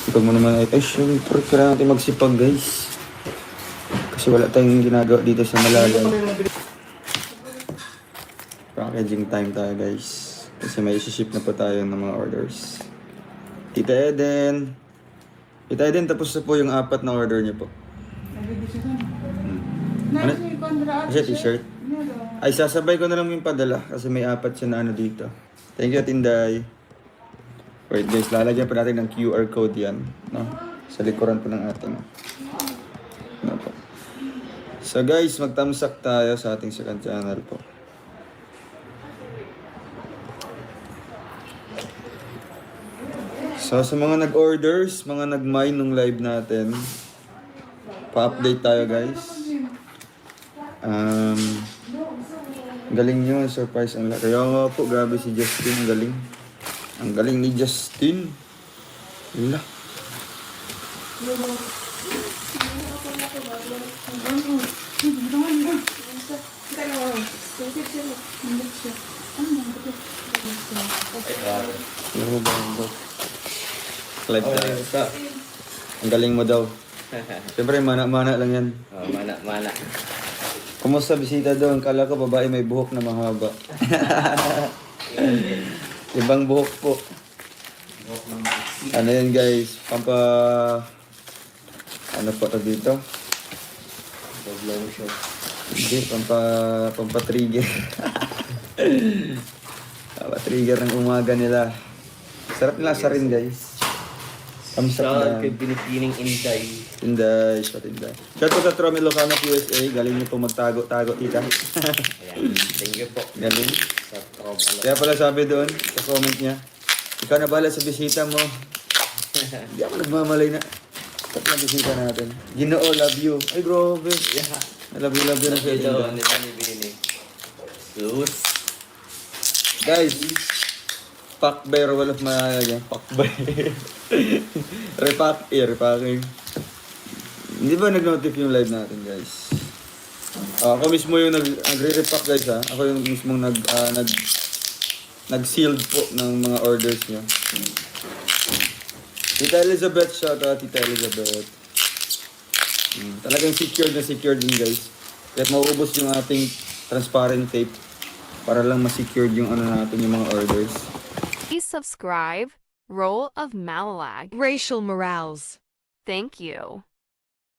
Sipag mo naman ay syempre kailangan natin magsipag guys. Kasi wala tayong ginagawa dito sa malalim. Packaging time tayo guys. Kasi may isi-ship na po tayo ng mga orders. Tita Eden. Tita Eden, tapos na po yung 4 na order niyo po. Ano? Kasi t-shirt? Ay, sasabay ko na lang yung padala kasi may 4 siya na ano dito. Thank you, Tinday. Wait guys, lalagyan pa natin ng QR code yan. No? Sa likuran po ng ating. No po. So guys, magtamsak tayo sa ating second channel po. So sa mga nag-orders, mga nag-mine nung live natin, pa-update tayo guys. Galing nyo, surprise ang lahat. Kaya nga po, grabe si Justin, galing. Ang galing ni Justin. Wala. Live tayo. Ang galing mo daw. Siyempre, mana-mana lang yan. Oh, mana. Kumusta bisita doon? Kala ko babae may buhok na mahaba. Ibang buhok po. Ano yan guys? Ano po ito dito? Hindi, pampa-trigger. Pampa-trigger ng umaga nila. Sarap nila sa rin guys. Kamsak na. Kay pinipining Inday. Inday, Inday. Shout out sa Tromi Locano USA. Galing niyo po magtago-tago tita. Ayan, thank you po. Galing. Sa Tropa. Kaya pala sabi doon, sa comment niya, ikaw na bahala sa bisita mo. Hindi ako nagmamalay na. Kat na bisita natin. Ginoo, love you. Ay, grabe. Yeah. Love you na siya. Hello, nila. Sus. Guys, Pakbay, roll of my Pakbay. Repacking. Hindi ba nag-notify yung live natin, guys? Ako mismo yung nagre-repack, guys, ha? Ako yung mismo nag-sealed po ng mga orders niyo. Tita Elizabeth, shout out, Tita Elizabeth. Talagang secured din, guys. Kahit mauubos yung ating transparent tape para lang ma-secured yung ano natin, yung mga orders. Please subscribe, Roll of Malalag. Racial Morales. Thank you.